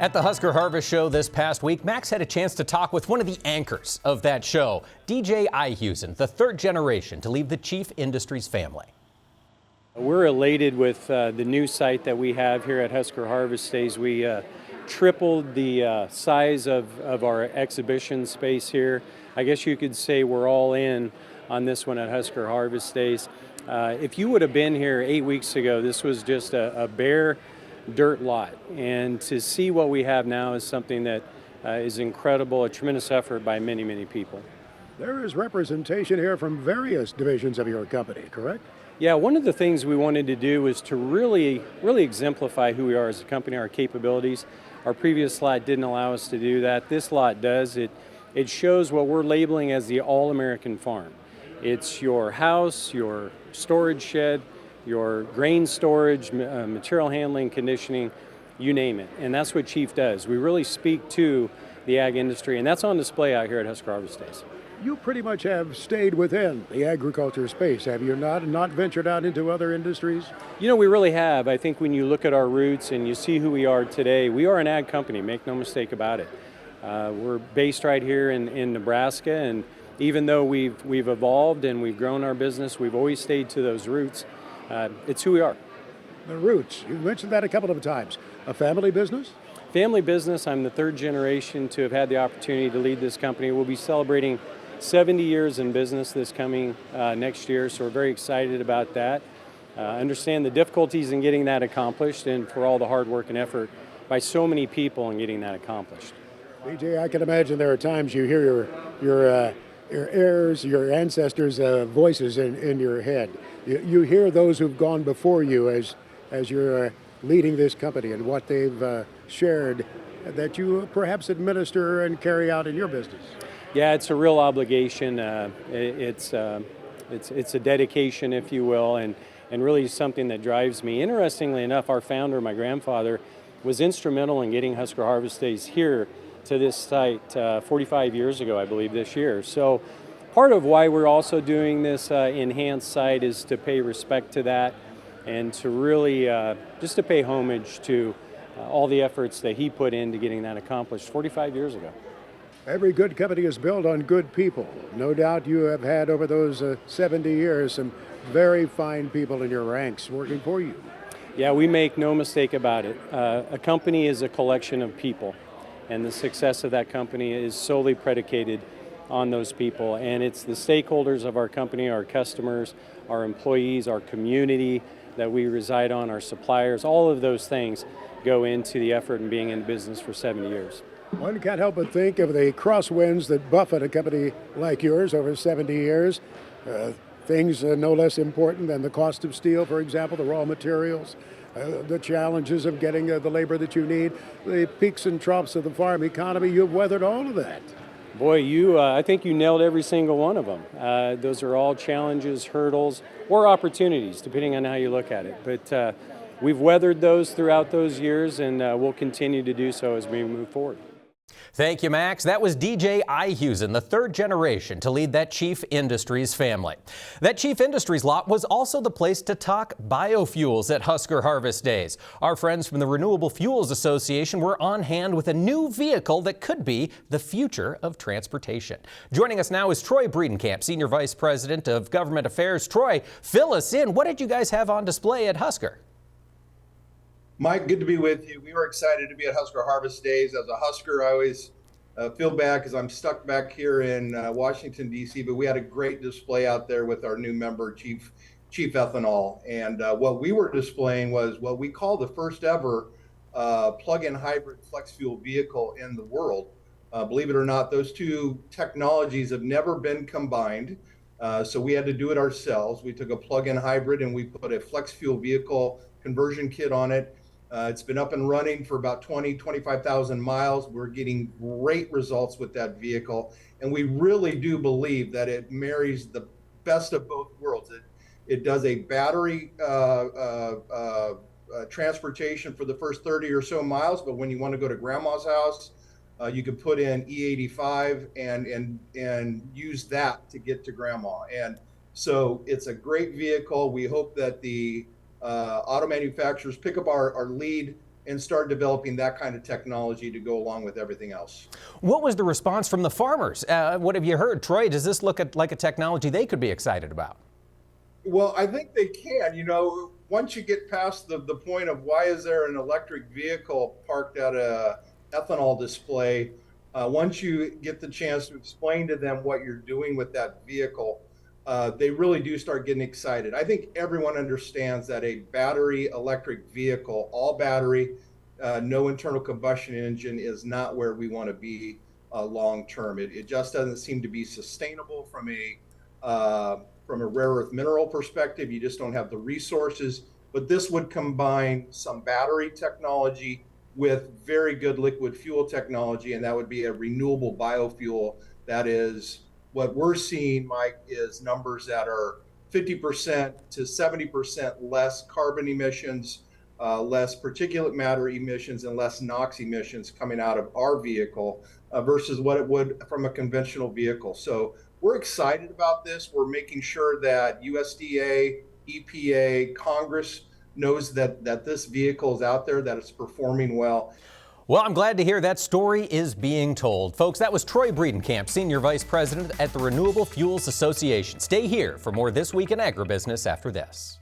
At the Husker Harvest Show this past week, Max had a chance to talk with one of the anchors of that show, DJ Ihusen, the third generation to leave the Chief Industries family. We're elated with the new site that we have here at Husker Harvest Days. We tripled the size of our exhibition space here. I guess you could say we're all in on this one at Husker Harvest Days. If you would have been here 8 weeks ago, this was just a bare dirt lot, and to see what we have now is something that is incredible, a tremendous effort by many people. There is representation here from various divisions of your company, correct? Yeah, one of the things we wanted to do was to really exemplify who we are as a company, our capabilities. Our previous lot didn't allow us to do that. This lot does. It shows what we're labeling as the all-American farm. It's your house, your storage shed, your grain storage, material handling, conditioning, you name it. And that's what Chief does. We really speak to the ag industry, and that's on display out here at Husker Harvest Days. You pretty much have stayed within the agriculture space, have you not? And not ventured out into other industries? You know, we really have. I think when you look at our roots and you see who we are today, we are an ag company, make no mistake about it. We're based right here in Nebraska, and even though we've evolved and we've grown our business, we've always stayed to those roots. It's who we are. The roots, you mentioned that a couple of times. A family business? Family business. I'm the third generation to have had the opportunity to lead this company. We'll be celebrating 70 years in business this coming next year, so we're very excited about that. Understand the difficulties in getting that accomplished, and for all the hard work and effort by so many people in getting that accomplished. BJ, I can imagine there are times you hear your heirs, your ancestors' voices in your head. You hear those who've gone before you as you're leading this company and what they've shared that you perhaps administer and carry out in your business. Yeah, it's a real obligation. It's a dedication, if you will, and really something that drives me. Interestingly enough, our founder, my grandfather, was instrumental in getting Husker Harvest Days here to this site 45 years ago, I believe, this year. So part of why we're also doing this enhanced site is to pay respect to that and to really just to pay homage to all the efforts that he put into getting that accomplished 45 years ago. Every good company is built on good people. No doubt you have had over those 70 years some very fine people in your ranks working for you. Yeah, we make no mistake about it. A company is a collection of people, and the success of that company is solely predicated on those people. And it's the stakeholders of our company, our customers, our employees, our community that we reside on, our suppliers, all of those things go into the effort in being in business for 70 years. One can't help but think of the crosswinds that buffet a company like yours over 70 years. Things no less important than the cost of steel, for example, the raw materials, the challenges of getting the labor that you need, the peaks and troughs of the farm economy. You've weathered all of that. Boy, I think you nailed every single one of them. Those are all challenges, hurdles, or opportunities, depending on how you look at it. But we've weathered those throughout those years, and we'll continue to do so as we move forward. Thank you, Max. That was DJ Ihusen, the third generation to lead that Chief Industries family. That Chief Industries lot was also the place to talk biofuels at Husker Harvest Days. Our friends from the Renewable Fuels Association were on hand with a new vehicle that could be the future of transportation. Joining us now is Troy Breedenkamp, Senior Vice President of Government Affairs. Troy, fill us in. What did you guys have on display at Husker? Mike, good to be with you. We were excited to be at Husker Harvest Days. As a Husker, I always feel bad because I'm stuck back here in Washington, D.C., but we had a great display out there with our new member, Chief Ethanol. And what we were displaying was what we call the first ever plug-in hybrid flex fuel vehicle in the world. Believe it or not, those two technologies have never been combined. So we had to do it ourselves. We took a plug-in hybrid and we put a flex fuel vehicle conversion kit on it. It's been up and running for about 25,000 miles. We're getting great results with that vehicle. And we really do believe that it marries the best of both worlds. It does a battery transportation for the first 30 or so miles, but when you want to go to grandma's house, you could put in E85 and use that to get to grandma. And so it's a great vehicle. We hope that the auto manufacturers pick up our lead and start developing that kind of technology to go along with everything else. What was the response from the farmers? What have you heard? Troy, does this look like a technology they could be excited about? Well, I think they can. You know, once you get past the point of why is there an electric vehicle parked at a ethanol display, once you get the chance to explain to them what you're doing with that vehicle, they really do start getting excited. I think everyone understands that a battery electric vehicle, all battery, no internal combustion engine, is not where we want to be long term. It just doesn't seem to be sustainable from a rare earth mineral perspective. You just don't have the resources. But this would combine some battery technology with very good liquid fuel technology, and that would be a renewable biofuel. That is what we're seeing, Mike, is numbers that are 50% to 70% less carbon emissions, less particulate matter emissions, and less NOx emissions coming out of our vehicle versus what it would from a conventional vehicle. So we're excited about this. We're making sure that USDA, EPA, Congress knows that this vehicle is out there, that it's performing well. Well, I'm glad to hear that story is being told. Folks, that was Troy Breedenkamp, Senior Vice President at the Renewable Fuels Association. Stay here for more This Week in Agribusiness after this.